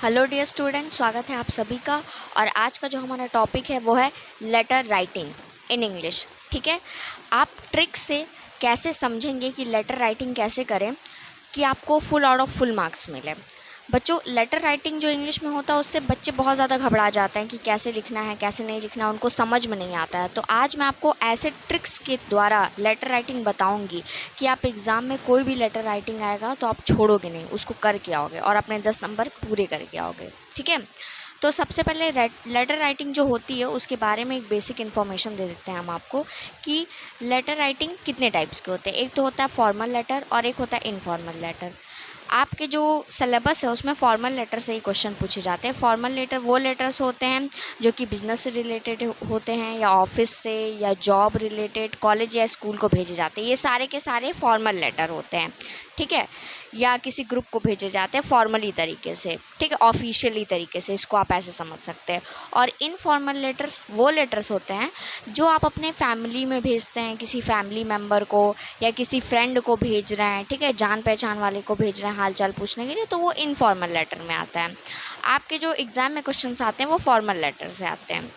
Hello dear student, स्वागत है आप सभी का। और आज का जो हमारा टॉपिक है वो है लेटर राइटिंग इन इंग्लिश। ठीक है, आप ट्रिक से कैसे समझेंगे कि लेटर राइटिंग कैसे करें कि आपको full out of full marks मिले। बच्चों, लेटर राइटिंग जो इंग्लिश में होता है उससे बच्चे बहुत ज़्यादा घबरा जाते हैं कि कैसे लिखना है कैसे नहीं लिखना है, उनको समझ में नहीं आता है। तो आज मैं आपको ऐसे ट्रिक्स के द्वारा लेटर राइटिंग बताऊंगी कि आप एग्ज़ाम में कोई भी लेटर राइटिंग आएगा तो आप छोड़ोगे नहीं, उसको करके आओगे और अपने 10 नंबर पूरे करके आओगे। ठीक है, तो सबसे पहले लेटर राइटिंग जो होती है उसके बारे में एक बेसिक इन्फॉर्मेशन दे देते हैं हम आपको कि लेटर राइटिंग कितने टाइप्स के होते हैं। एक तो होता है फॉर्मल लेटर और एक होता है इनफॉर्मल लेटर। आपके जो सिलेबस है उसमें फॉर्मल लेटर से ही क्वेश्चन पूछे जाते हैं। फॉर्मल लेटर वो लेटर्स होते हैं जो कि बिजनेस से रिलेटेड होते हैं या ऑफिस से या जॉब रिलेटेड कॉलेज या स्कूल को भेजे जाते हैं। ये सारे के सारे फॉर्मल लेटर होते हैं। ठीक है, या किसी ग्रुप को भेजे जाते हैं फॉर्मली तरीके से। ठीक है, ऑफिशियली तरीके से, इसको आप ऐसे समझ सकते हैं। और इनफॉर्मल लेटर्स वो लेटर्स होते हैं जो आप अपने फैमिली में भेजते हैं, किसी फैमिली मेम्बर को या किसी फ्रेंड को भेज रहे हैं। ठीक है, जान पहचान वाले को भेज रहे हैं हाल चाल पूछने के लिए, तो वो इनफॉर्मल लेटर में आता है। आपके जो एग्ज़ाम में क्वेश्चंस आते हैं वो फॉर्मल लेटर से आते हैं।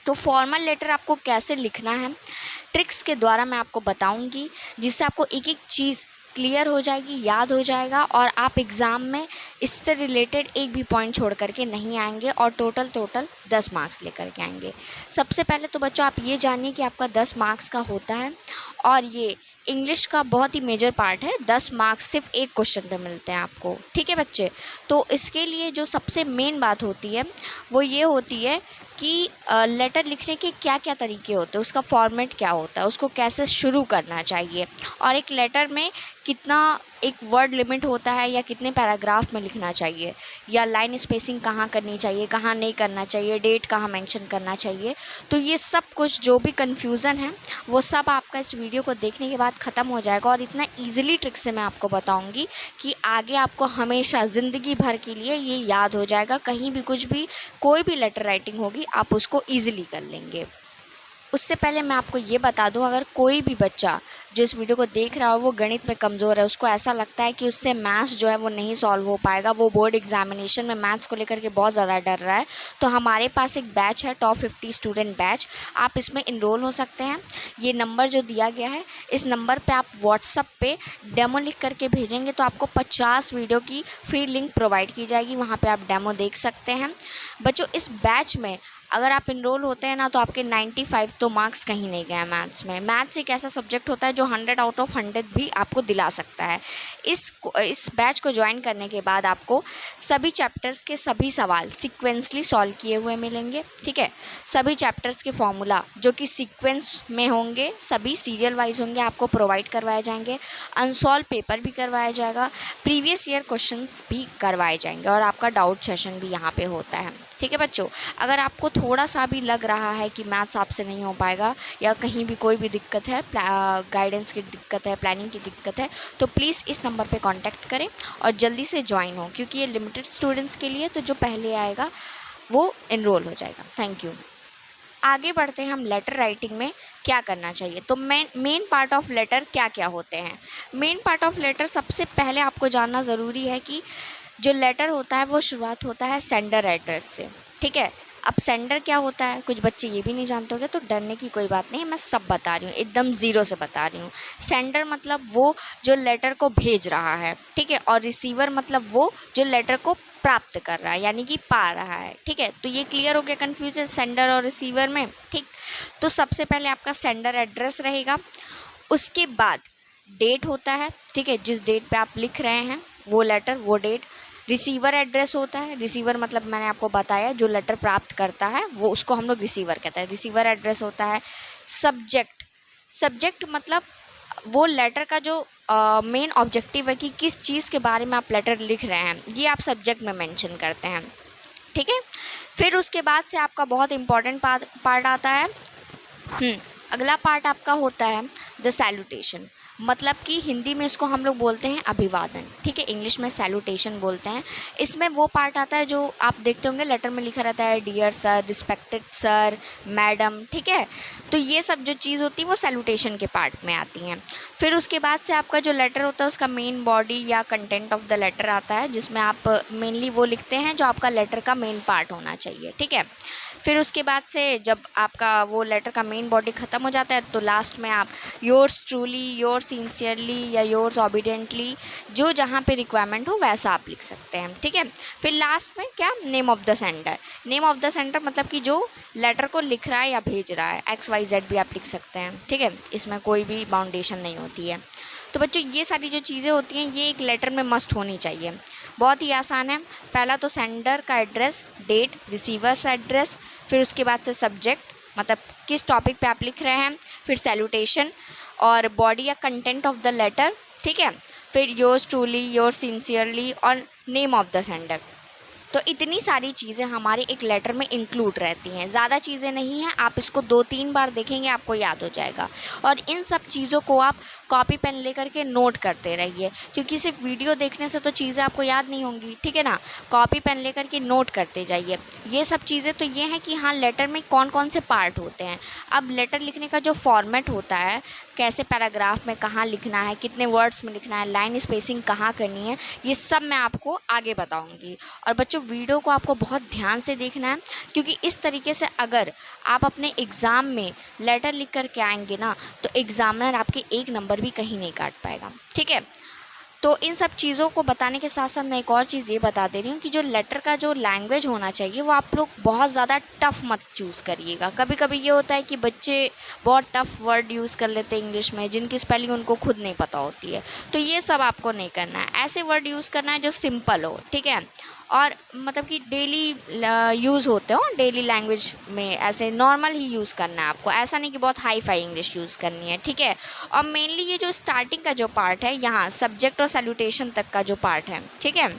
तो फॉर्मल लेटर आपको कैसे लिखना है, ट्रिक्स के द्वारा मैं आपको बताऊंगी, जिससे आपको एक एक चीज़ क्लियर हो जाएगी, याद हो जाएगा और आप एग्ज़ाम में इससे रिलेटेड एक भी पॉइंट छोड़ करके नहीं आएंगे और टोटल 10 मार्क्स लेकर के आएंगे। सबसे पहले तो बच्चों आप ये जानिए कि आपका 10 मार्क्स का होता है और ये इंग्लिश का बहुत ही मेजर पार्ट है। 10 मार्क्स सिर्फ एक क्वेश्चन पे मिलते हैं आपको। ठीक है बच्चे, तो इसके लिए जो सबसे मेन बात होती है वो ये होती है कि लेटर लिखने के क्या क्या तरीके होते हैं, उसका फॉर्मेट क्या होता है, उसको कैसे शुरू करना चाहिए और एक लेटर में कितना एक वर्ड लिमिट होता है या कितने पैराग्राफ में लिखना चाहिए, या लाइन स्पेसिंग कहाँ करनी चाहिए कहाँ नहीं करना चाहिए, डेट कहाँ मेंशन करना चाहिए। तो ये सब कुछ जो भी कन्फ्यूज़न है वो सब आपका इस वीडियो को देखने के बाद ख़त्म हो जाएगा और इतना ईजिली ट्रिक से मैं आपको बताऊंगी कि आगे आपको हमेशा ज़िंदगी भर के लिए ये याद हो जाएगा। कहीं भी कुछ भी कोई भी लेटर राइटिंग होगी आप उसको ईजिली कर लेंगे। उससे पहले मैं आपको ये बता दूं, अगर कोई भी बच्चा जो इस वीडियो को देख रहा हो वो गणित में कमज़ोर है, उसको ऐसा लगता है कि उससे मैथ्स जो है वो नहीं सॉल्व हो पाएगा, वो बोर्ड एग्जामिनेशन में मैथ्स को लेकर के बहुत ज़्यादा डर रहा है, तो हमारे पास एक बैच है टॉप 50 स्टूडेंट बैच। आप इसमें इनरोल हो सकते हैं। ये नंबर जो दिया गया है, इस नंबर पर आप व्हाट्सअप पे डेमो लिख करके भेजेंगे तो आपको 50 वीडियो की फ्री लिंक प्रोवाइड की जाएगी, वहाँ पर आप डेमो देख सकते हैं। बच्चों, इस बैच में अगर आप इनरोल होते हैं ना तो आपके 95 तो मार्क्स कहीं नहीं गए मैथ्स में। मैथ्स एक ऐसा सब्जेक्ट होता है जो 100 आउट ऑफ 100 भी आपको दिला सकता है। इस बैच को ज्वाइन करने के बाद आपको सभी चैप्टर्स के सभी सवाल सीक्वेंसली सॉल्व किए हुए मिलेंगे। ठीक है, सभी चैप्टर्स के फॉर्मूला जो कि सीक्वेंस में होंगे, सभी सीरियल वाइज होंगे, आपको प्रोवाइड करवाए जाएंगे। अनसॉल्व पेपर भी करवाया जाएगा, प्रीवियस ईयर क्वेश्चंस भी करवाए जाएंगे और आपका डाउट सेशन भी यहाँ पे होता है। ठीक है बच्चों, अगर आपको थोड़ा सा भी लग रहा है कि मैथ्स आपसे नहीं हो पाएगा या कहीं भी कोई भी दिक्कत है, गाइडेंस की दिक्कत है, प्लानिंग की दिक्कत है, तो प्लीज़ इस नंबर पे कांटेक्ट करें और जल्दी से ज्वाइन हो, क्योंकि ये लिमिटेड स्टूडेंट्स के लिए, तो जो पहले आएगा वो इनरोल हो जाएगा। Thank you. आगे बढ़ते हैं हम लेटर राइटिंग में क्या करना चाहिए। तो मेन पार्ट ऑफ लेटर क्या क्या होते हैं। मेन पार्ट ऑफ लेटर सबसे पहले आपको जानना ज़रूरी है कि जो लेटर होता है वो शुरुआत होता है सेंडर एड्रेस से। ठीक है, अब सेंडर क्या होता है कुछ बच्चे ये भी नहीं जानते होंगे, तो डरने की कोई बात नहीं है, मैं सब बता रही हूँ, एकदम ज़ीरो से बता रही हूँ। सेंडर मतलब वो जो लेटर को भेज रहा है। ठीक है, और रिसीवर मतलब वो जो लेटर को प्राप्त कर रहा है यानी कि पा रहा है। ठीक है, तो ये क्लियर हो गया कन्फ्यूजन सेंडर और रिसीवर में। ठीक, तो सबसे पहले आपका सेंडर एड्रेस रहेगा, उसके बाद डेट होता है। ठीक है, जिस डेट पे आप लिख रहे हैं वो लेटर, वो डेट। रिसीवर एड्रेस होता है, रिसीवर मतलब मैंने आपको बताया जो लेटर प्राप्त करता है वो, उसको हम लोग रिसीवर कहते हैं, रिसीवर एड्रेस होता है। सब्जेक्ट, सब्जेक्ट मतलब वो लेटर का जो मेन ऑब्जेक्टिव है कि किस चीज़ के बारे में आप लेटर लिख रहे हैं, ये आप सब्जेक्ट में मेंशन करते हैं। ठीक है, फिर उसके बाद से आपका बहुत इंपॉर्टेंट पार्ट आता है। अगला पार्ट आपका होता है द सैल्यूटेशन। मतलब कि हिंदी में इसको हम लोग बोलते हैं अभिवादन, ठीक है, इंग्लिश में सैल्यूटेशन बोलते हैं। इसमें वो पार्ट आता है जो आप देखते होंगे लेटर में लिखा रहता है dear sir, respected sir, madam, ठीक है। तो ये सब जो चीज़ होती है वो सैल्यूटेशन के पार्ट में आती हैं। फिर उसके बाद से आपका जो लेटर होता है उसका मेन बॉडी या कंटेंट ऑफ द लेटर आता है, जिसमें आप मेनली वो लिखते हैं जो आपका लेटर का मेन पार्ट होना चाहिए, ठीक है। फिर उसके बाद से जब आपका वो लेटर का मेन बॉडी ख़त्म हो जाता है तो लास्ट में आप योर्स ट्रूली, योर्स सिंसियरली या योर्स ऑबिडेंटली, जो जहाँ पे रिक्वायरमेंट हो वैसा आप लिख सकते हैं, ठीक है। फिर लास्ट में क्या, name of the sender. Name of the sender मतलब कि जो लेटर को लिख रहा है या भेज रहा है, XYZ भी आप लिख सकते हैं, ठीक है। इसमें कोई भी बाउंडेशन नहीं होती है। तो बच्चों ये सारी जो चीज़ें होती हैं ये एक लेटर में मस्ट होनी चाहिए। बहुत ही आसान है। पहला तो सेंडर का एड्रेस, डेट, रिसीवर्स एड्रेस, फिर उसके बाद से सब्जेक्ट मतलब किस टॉपिक पे आप लिख रहे हैं, फिर सैल्यूटेशन और बॉडी या कंटेंट ऑफ द लेटर, ठीक है। फिर योर्स ट्रूली, योर्स सिंसियरली और नेम ऑफ द सेंडर। तो इतनी सारी चीज़ें हमारे एक लेटर में इंक्लूड रहती हैं, ज़्यादा चीज़ें नहीं हैं। आप इसको 2-3 बार देखेंगे आपको याद हो जाएगा। और इन सब चीज़ों को आप कॉपी पेन लेकर के नोट करते रहिए, क्योंकि सिर्फ वीडियो देखने से तो चीज़ें आपको याद नहीं होंगी, ठीक है ना। कॉपी पेन लेकर के नोट करते जाइए। ये सब चीज़ें तो ये हैं कि हाँ लेटर में कौन कौन से पार्ट होते हैं। अब लेटर लिखने का जो फॉर्मेट होता है, कैसे पैराग्राफ में कहाँ लिखना है, कितने वर्ड्स में लिखना है, लाइन स्पेसिंग कहाँ करनी है, ये सब मैं आपको आगे बताऊँगी। और बच्चों वीडियो को आपको बहुत ध्यान से देखना है, क्योंकि इस तरीके से अगर आप अपने एग्ज़ाम में लेटर लिख कर के आएंगे ना तो एग्ज़ामिनर आपके 1 नंबर भी कहीं नहीं काट पाएगा, ठीक है। तो इन सब चीज़ों को बताने के साथ साथ मैं एक और चीज़ ये बता दे रही हूँ कि जो लेटर का जो लैंग्वेज होना चाहिए वो आप लोग बहुत ज़्यादा टफ़ मत चूज़ करिएगा। कभी कभी ये होता है कि बच्चे बहुत टफ़ वर्ड यूज़ कर लेते हैं इंग्लिश में, जिनकी स्पेलिंग उनको खुद नहीं पता होती है। तो ये सब आपको नहीं करना है। ऐसे वर्ड यूज़ करना है जो सिंपल हो, ठीक है, और मतलब कि डेली यूज़ होते हो, डेली लैंग्वेज में ऐसे नॉर्मल ही यूज़ करना है आपको। ऐसा नहीं कि बहुत हाई फाई इंग्लिश यूज़ करनी है, ठीक है। और मेनली ये जो स्टार्टिंग का जो पार्ट है, यहाँ सब्जेक्ट और सैल्यूटेशन तक का जो पार्ट है, ठीक है,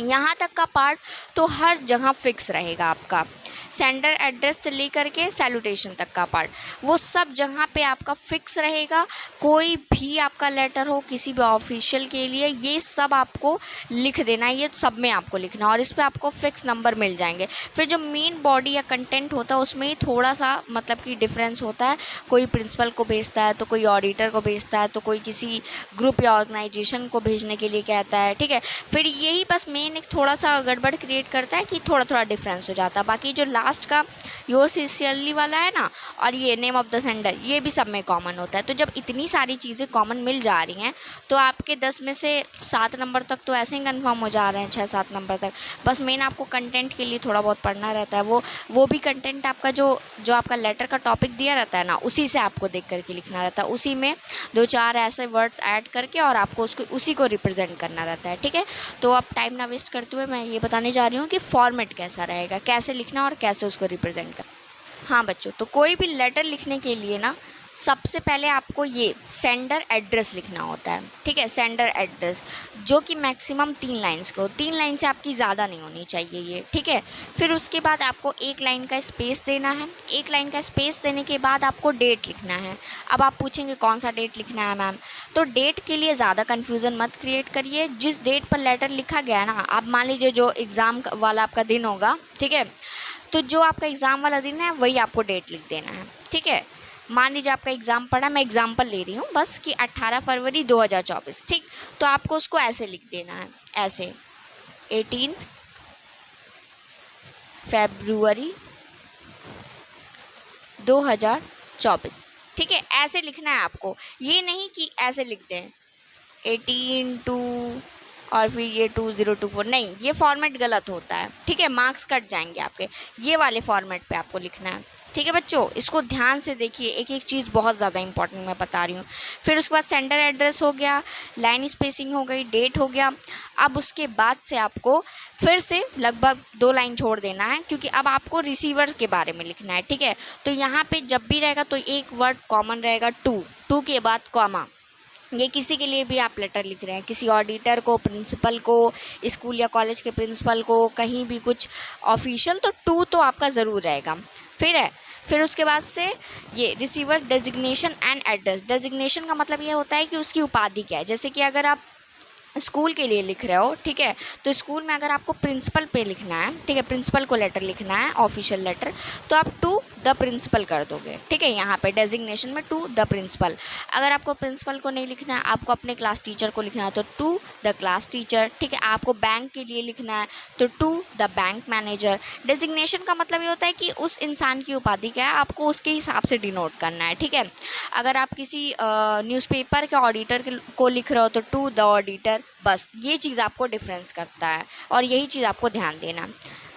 यहाँ तक का पार्ट तो हर जगह फिक्स रहेगा आपका। सेंडर एड्रेस से लेकर के सैल्यूटेशन तक का पार्ट वो सब जगह पे आपका फिक्स रहेगा। कोई भी आपका लेटर हो किसी भी ऑफिशियल के लिए, ये सब आपको लिख देना है, ये सब में आपको लिखना है और इस पे आपको फिक्स नंबर मिल जाएंगे। फिर जो मेन बॉडी या कंटेंट होता है उसमें थोड़ा सा मतलब कि डिफरेंस होता है। कोई प्रिंसिपल को भेजता है तो कोई ऑडिटर को भेजता है तो कोई किसी ग्रुप या ऑर्गेनाइजेशन को भेजने के लिए कहता है, ठीक है। फिर यही बस मेन एक थोड़ा सा गड़बड़ क्रिएट करता है कि थोड़ा थोड़ा डिफरेंस हो जाता है। बाकी जो लास्ट का योर सिंसियरली वाला है ना, और ये नेम ऑफ द सेंडर, ये भी सब में कॉमन होता है। तो जब इतनी सारी चीज़ें कॉमन मिल जा रही हैं तो आपके 10 में से 7 नंबर तक तो ऐसे ही कंफर्म हो जा रहे हैं, 6-7 नंबर तक। बस मेन आपको कंटेंट के लिए थोड़ा बहुत पढ़ना रहता है। वो भी कंटेंट आपका जो आपका लेटर का टॉपिक दिया रहता है ना, उसी से आपको देख करके लिखना रहता है। उसी में 2-4 ऐसे वर्ड्स ऐड करके और आपको उसको उसी को रिप्रेजेंट करना रहता है, ठीक है। तो अब टाइम ना वेस्ट करते हुए मैं ये बताने जा रही हूँ कि फॉर्मेट कैसा रहेगा, कैसे लिखना और कैसे उसको रिप्रेजेंट करना। हाँ बच्चों, तो कोई भी लेटर लिखने के लिए ना सबसे पहले आपको ये सेंडर एड्रेस लिखना होता है, ठीक है। सेंडर एड्रेस जो कि मैक्सिमम 3 लाइन्स को, 3 लाइन से आपकी ज़्यादा नहीं होनी चाहिए ये, ठीक है। फिर उसके बाद आपको 1 लाइन का स्पेस देना है। 1 लाइन का स्पेस देने के बाद आपको डेट लिखना है। अब आप पूछेंगे कौन सा डेट लिखना है मैम, तो डेट के लिए ज़्यादा कन्फ्यूज़न मत क्रिएट करिए। जिस डेट पर लेटर लिखा गया ना, आप मान लीजिए जो एग्ज़ाम वाला आपका दिन होगा, ठीक है, तो जो आपका एग्ज़ाम वाला दिन है वही आपको डेट लिख देना है, ठीक है। मान लीजिए आपका एग्ज़ाम पड़ा, मैं एग्ज़ाम्पल ले रही हूँ बस कि 18 फरवरी 2024, ठीक। तो आपको उसको ऐसे लिख देना है, ऐसे 18 फरवरी 2024, ठीक है। ऐसे लिखना है आपको, ये नहीं कि ऐसे लिख दें 18 और फिर ये 2024, नहीं, ये फॉर्मेट गलत होता है, ठीक है। मार्क्स कट जाएंगे आपके। ये वाले फॉर्मेट पे आपको लिखना है, ठीक है बच्चों। इसको ध्यान से देखिए, एक एक चीज़ बहुत ज़्यादा इंपॉर्टेंट मैं बता रही हूँ। फिर उसके बाद सेंडर एड्रेस हो गया, लाइन स्पेसिंग हो गई, डेट हो गया। अब उसके बाद से आपको फिर से लगभग 2 लाइन छोड़ देना है, क्योंकि अब आपको रिसीवर्स के बारे में लिखना है, ठीक है। तो यहाँ पे जब भी रहेगा तो एक वर्ड कॉमन रहेगा, टू के बाद कॉमा। ये किसी के लिए भी आप लेटर लिख रहे हैं, किसी ऑडिटर को, प्रिंसिपल को, स्कूल या कॉलेज के प्रिंसिपल को, कहीं भी कुछ ऑफिशियल, तो 2 तो आपका ज़रूर रहेगा। फिर है फिर उसके बाद से ये receiver designation and address. Designation का मतलब ये होता है कि उसकी उपाधि क्या है। जैसे कि अगर आप स्कूल के लिए लिख रहे हो, ठीक है, तो स्कूल में अगर आपको प्रिंसिपल पे लिखना है, ठीक है, प्रिंसिपल को लेटर लिखना है, ऑफिशियल लेटर, तो आप टू द प्रिंसिपल कर दोगे, ठीक है, यहाँ पे डेजिग्नेशन में टू द प्रिंसिपल। अगर आपको प्रिंसिपल को नहीं लिखना है, आपको अपने क्लास टीचर को लिखना है, तो टू द क्लास टीचर, ठीक है। आपको बैंक के लिए लिखना है तो to the bank manager. Designation का मतलब ये होता है कि उस इंसान की उपाधि क्या है, आपको उसके हिसाब से डिनोट करना है, ठीक है। अगर आप किसी न्यूज़पेपर के ऑडिटर को लिख रहे हो तो टू द ऑडिटर। बस ये चीज़ आपको डिफरेंस करता है और यही चीज़ आपको ध्यान देना।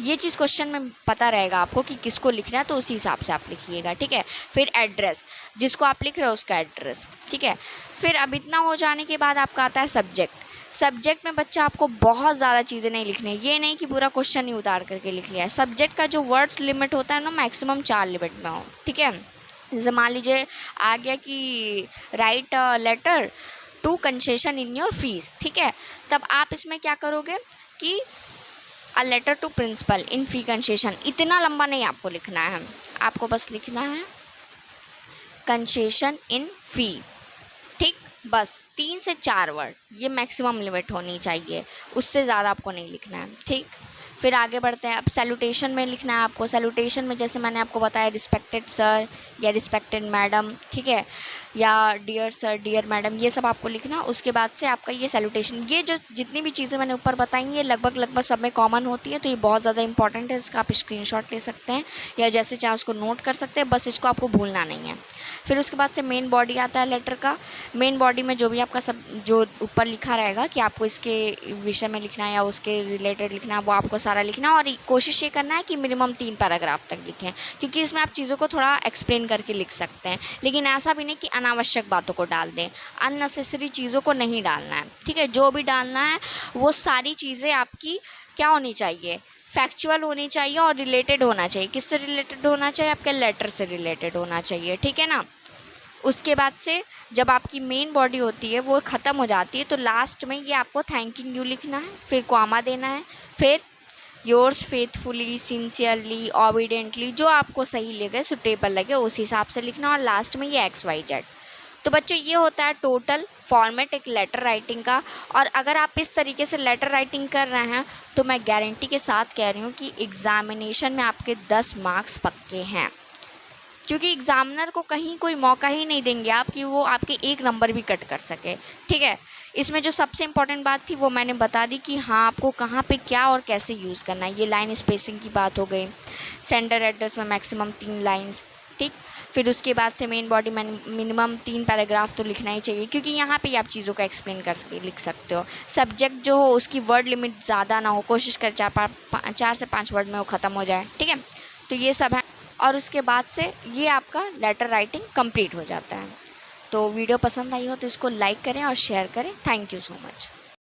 ये चीज़ क्वेश्चन में पता रहेगा आपको कि किसको लिखना है, तो उसी हिसाब से आप लिखिएगा, ठीक है। फिर एड्रेस, जिसको आप लिख रहे हो उसका एड्रेस, ठीक है। फिर अब इतना हो जाने के बाद आपका आता है सब्जेक्ट। सब्जेक्ट में बच्चा आपको बहुत ज़्यादा चीज़ें नहीं लिखनी है, ये नहीं कि पूरा क्वेश्चन ही उतार करके लिख लिया है। सब्जेक्ट का जो वर्ड्स लिमिट होता है ना, मैक्सिमम 4 लिमिट में हो, ठीक है। जैसे मान लीजिए आ गया कि write letter to concession in your fees, ठीक है, तब आप इसमें क्या करोगे कि a letter to principal in fee concession. इतना लंबा नहीं आपको लिखना है, आपको बस लिखना है कंसेशन इन फी, ठीक, बस 3 से 4 वर्ड, ये मैक्सिमम लिमिट होनी चाहिए, उससे ज़्यादा आपको नहीं लिखना है, ठीक। फिर आगे बढ़ते हैं। अब सैल्यूटेशन में लिखना है आपको। सैल्यूटेशन में जैसे मैंने आपको बताया रिस्पेक्टेड सर या रिस्पेक्टेड मैडम, ठीक है, या डियर सर डियर मैडम, ये सब आपको लिखना। उसके बाद से आपका ये सैल्यूटेशन, ये जो जितनी भी चीज़ें मैंने ऊपर बताई ये लगभग सब में कॉमन होती है, तो ये बहुत ज़्यादा इंपॉर्टेंट है। इसका आप स्क्रीनशॉट ले सकते हैं या जैसे चाहे उसको नोट कर सकते हैं, बस इसको आपको भूलना नहीं है। फिर उसके बाद से मेन बॉडी आता है लेटर का। मेन बॉडी में जो भी आपका सब जो ऊपर लिखा रहेगा कि आपको इसके विषय में लिखना है या उसके रिलेटेड लिखना है, वो आपको सारा लिखना है और कोशिश ये करना है कि मिनिमम 3 पैराग्राफ तक लिखें, क्योंकि इसमें आप चीज़ों को थोड़ा एक्सप्लेन करके लिख सकते हैं। लेकिन ऐसा भी नहीं कि अनावश्यक बातों को डाल दें, अननेसेसरी चीज़ों को नहीं डालना है, ठीक है। जो भी डालना है वो सारी चीज़ें आपकी क्या होनी चाहिए, फैक्चुअल होनी चाहिए और रिलेटेड होना चाहिए। किससे रिलेटेड होना चाहिए, आपके लेटर से रिलेटेड होना चाहिए, ठीक है ना। उसके बाद से जब आपकी मेन बॉडी होती है वो ख़त्म हो जाती है, तो लास्ट में ये आपको थैंकिंग यू लिखना है, फिर कॉमा देना है, फिर योर्स फेथफुली सिंसियरली ऑबिडेंटली, जो आपको सही लगे सुटेबल लगे उस हिसाब से लिखना, और लास्ट में ये XYZ। तो बच्चों ये होता है टोटल फॉर्मेट एक लेटर राइटिंग का। और अगर आप इस तरीके से लेटर राइटिंग कर रहे हैं तो मैं गारंटी के साथ कह रही हूँ कि एग्ज़ामिनेशन में आपके 10 मार्क्स पक्के हैं, क्योंकि एग्ज़ामिनर को कहीं कोई मौका ही नहीं देंगे आप कि वो आपके 1 नंबर भी कट कर सके, ठीक है। इसमें जो सबसे इम्पॉर्टेंट बात थी वो मैंने बता दी कि हाँ आपको कहाँ पे क्या और कैसे यूज़ करना है। ये लाइन स्पेसिंग की बात हो गई, सेंडर एड्रेस में मैक्सिमम 3 लाइन्स, ठीक। फिर उसके बाद से मेन बॉडी में मिनिमम 3 पैराग्राफ तो लिखना ही चाहिए, क्योंकि यहाँ पे आप चीज़ों को एक्सप्लेन करके लिख सकते हो। सब्जेक्ट जो हो उसकी वर्ड लिमिट ज़्यादा ना हो, कोशिश कर 4 से 5 वर्ड में वो ख़त्म हो जाए, ठीक है। तो ये सब है और उसके बाद से ये आपका लेटर राइटिंग कंप्लीट हो जाता है। तो वीडियो पसंद आई हो तो इसको लाइक करें और शेयर करें। Thank you so much.